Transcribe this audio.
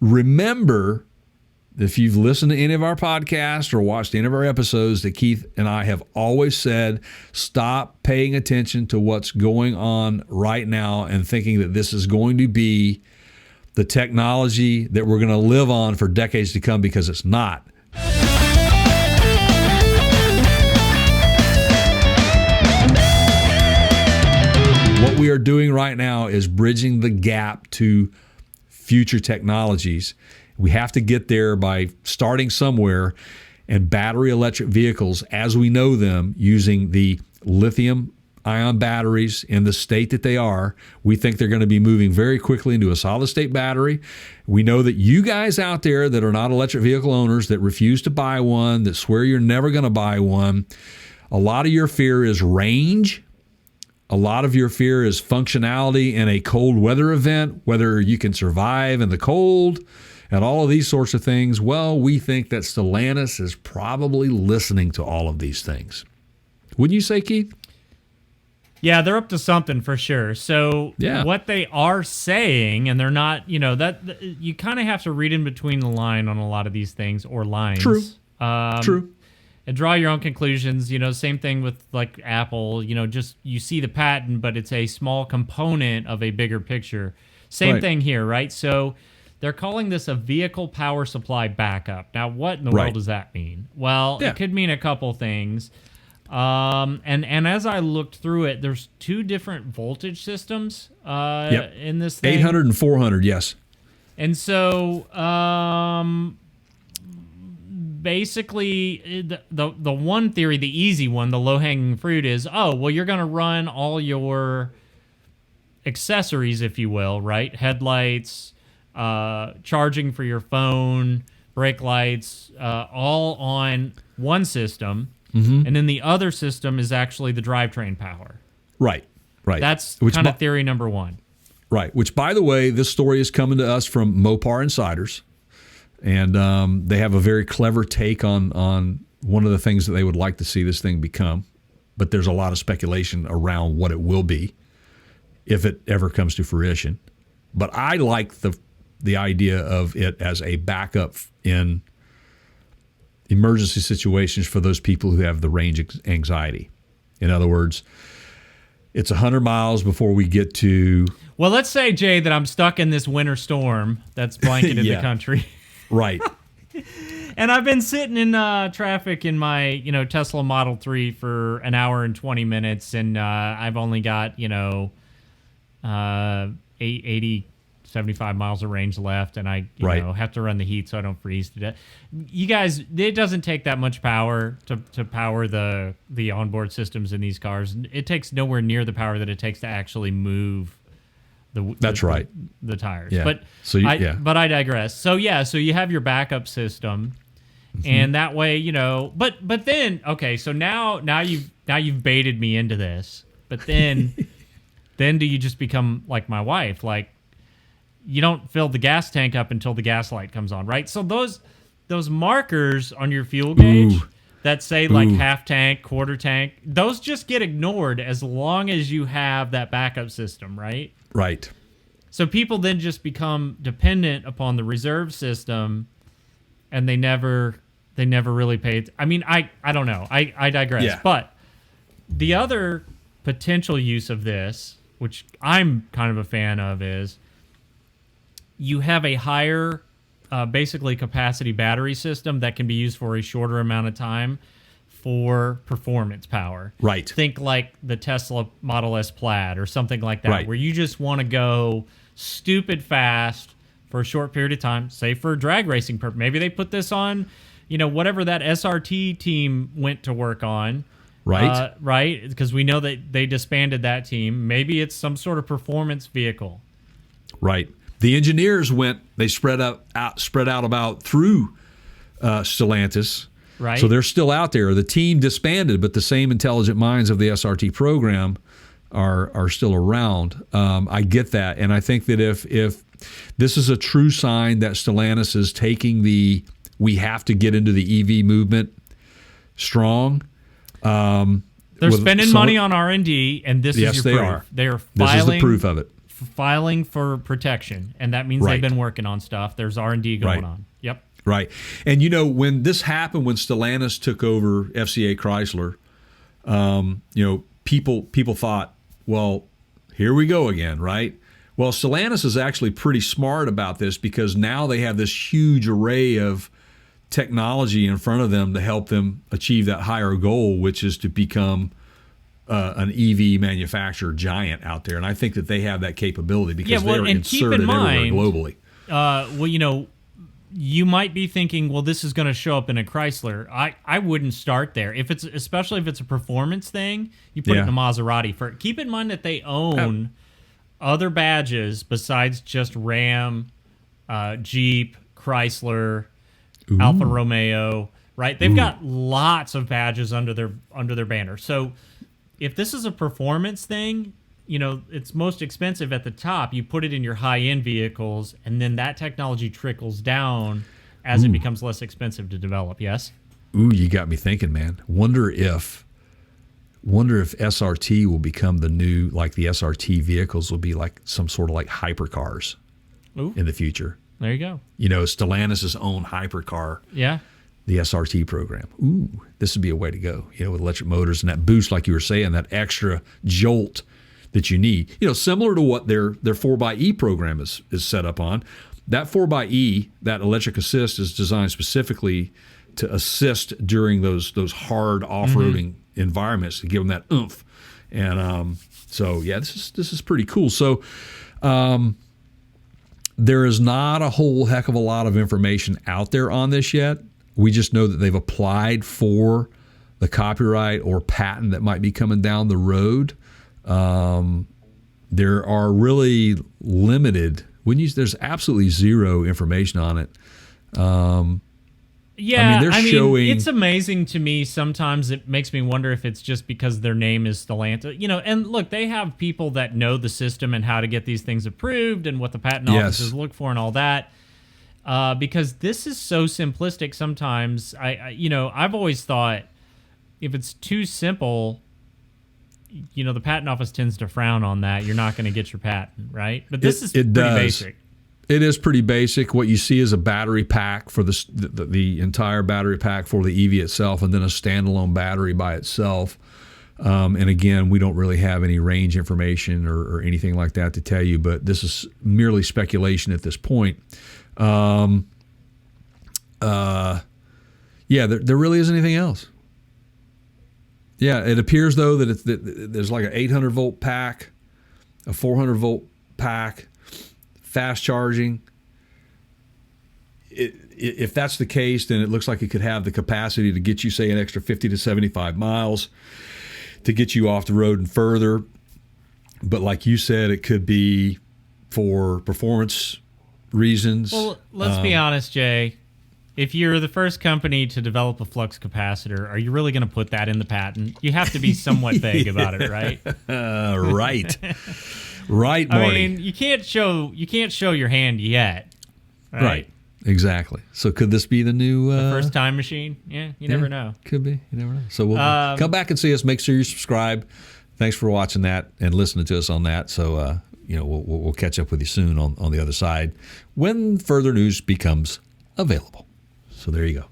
remember, if you've listened to any of our podcasts or watched any of our episodes, that Keith and I have always said, stop paying attention to what's going on right now and thinking that this is going to be the technology that we're going to live on for decades to come, because it's not. What we are doing right now is bridging the gap to future technologies. We have to get there by starting somewhere, and battery electric vehicles, as we know them, using the lithium-ion batteries in the state that they are, we think they're going to be moving very quickly into a solid-state battery. We know that you guys out there that are not electric vehicle owners, that refuse to buy one, that swear you're never going to buy one, a lot of your fear is range. A lot of your fear is functionality in a cold weather event, whether you can survive in the cold, and all of these sorts of things. Well, we think that Stellantis is probably listening to all of these things. Wouldn't you say, Keith? Yeah, they're up to something for sure. So what they are saying, and they're not, that you kind of have to read in between the line on a lot of these things, or lines. True. True. And draw your own conclusions. Same thing with like Apple, just you see the patent, but it's a small component of a bigger picture. Same thing here, right? So they're calling this a vehicle power supply backup. Now, what in the world does that mean? Well, it could mean a couple things. And as I looked through it, there's two different voltage systems in this thing. 800 and 400, yes. And so basically, the one theory, the easy one, the low-hanging fruit is, you're going to run all your accessories, if you will, right? Headlights, charging for your phone, brake lights, all on one system. Mm-hmm. And then the other system is actually the drivetrain power. Right. That's kind of theory number one. Right, which, by the way, this story is coming to us from Mopar Insiders. And they have a very clever take on one of the things that they would like to see this thing become. But there's a lot of speculation around what it will be, if it ever comes to fruition. But I like the idea of it as a backup in emergency situations for those people who have the range anxiety. In other words, it's 100 miles before we get to... Well, let's say, Jay, that I'm stuck in this winter storm that's blanketed the country. Right. And I've been sitting in traffic in my, Tesla Model 3 for an hour and 20 minutes, and I've only got, 80, 75 miles of range left, and I have to run the heat so I don't freeze to death. You guys, it doesn't take that much power to power the onboard systems in these cars. It takes nowhere near the power that it takes to actually move the tires. Yeah. But but I digress. So you have your backup system, and that way, but then so now you've baited me into this. But then then do you just become like my wife, like you don't fill the gas tank up until the gas light comes on, right? So those markers on your fuel gauge that say like half tank, quarter tank, those just get ignored as long as you have that backup system, right? Right. So people then just become dependent upon the reserve system, and they never really pay. I mean, I don't know. I digress. Yeah. But the other potential use of this, which I'm kind of a fan of, is you have a higher basically capacity battery system that can be used for a shorter amount of time for performance power. Right. Think like the Tesla Model S Plaid or something like that, where you just want to go stupid fast for a short period of time, say for drag racing purpose. Maybe they put this on, whatever that SRT team went to work on. Right. Right? Because we know that they disbanded that team. Maybe it's some sort of performance vehicle. Right. The engineers they spread out about through Stellantis. Right. So they're still out there. The team disbanded, but the same intelligent minds of the SRT program are still around. I get that. And I think that if this is a true sign that Stellantis is taking we have to get into the EV movement strong. They're spending money on R&D, and this is your proof. They are. This is the proof of it. filing for protection, and that means Right. they've been working on stuff. There's R&D going Right. on. Yep. Right. And, you know, when this happened, when Stellantis took over FCA Chrysler, you know, people thought, well, here we go again, right? Well, Stellantis is actually pretty smart about this because now they have this huge array of technology in front of them to help them achieve that higher goal, which is to become an EV manufacturer giant out there. And I think that they have that capability because they're inserted everywhere globally. Well, you know, you might be thinking, well, this is going to show up in a Chrysler. I wouldn't start there. Especially if it's a performance thing, you put it in a Maserati. Keep in mind that they own other badges besides just Ram, Jeep, Chrysler, Alfa Romeo, right? They've got lots of badges under their banner. So if this is a performance thing, you know, it's most expensive at the top. You put it in your high-end vehicles, and then that technology trickles down as it becomes less expensive to develop. Yes? Ooh, you got me thinking, man. Wonder if SRT will become the new, like the SRT vehicles will be like some sort of like hypercars in the future. There you go. You know, Stellantis' own hypercar. Yeah. The SRT program. Ooh, this would be a way to go, you know, with electric motors and that boost, like you were saying, that extra jolt that you need. You know, similar to what their 4xe program is set up on. That 4xe, that electric assist, is designed specifically to assist during those hard off-roading environments to give them that oomph. And so, yeah, this is pretty cool. So there is not a whole heck of a lot of information out there on this yet. We just know that they've applied for the copyright or patent that might be coming down the road. There are really limited. There's absolutely zero information on it. Yeah, they're showing. It's amazing to me. Sometimes it makes me wonder if it's just because their name is Stellantis. You know, and look, they have people that know the system and how to get these things approved and what the patent offices look for and all that. Because this is so simplistic sometimes. I've always thought if it's too simple, you know, the patent office tends to frown on that. You're not going to get your patent, right? But this is pretty basic. It is pretty basic. What you see is a battery pack for the entire battery pack for the EV itself, and then a standalone battery by itself. And again, we don't really have any range information or anything like that to tell you, but this is merely speculation at this point. There really isn't anything else. Yeah, it appears though that there's like an 800 volt pack, a 400 volt pack, fast charging. If that's the case, then it looks like it could have the capacity to get you, say, an extra 50 to 75 miles to get you off the road and further. But like you said, it could be for performance reasons. Well, let's be honest, Jay. If you're the first company to develop a flux capacitor, are you really going to put that in the patent? You have to be somewhat vague about it, right? Right. Right, Marty. I mean, you can't show your hand yet. Right. Exactly. So could this be the new first time machine? Yeah, you never know. Could be. You never know. So we'll come back and see us. Make sure you subscribe. Thanks for watching that and listening to us on that. So we'll catch up with you soon on the other side when further news becomes available. So there you go.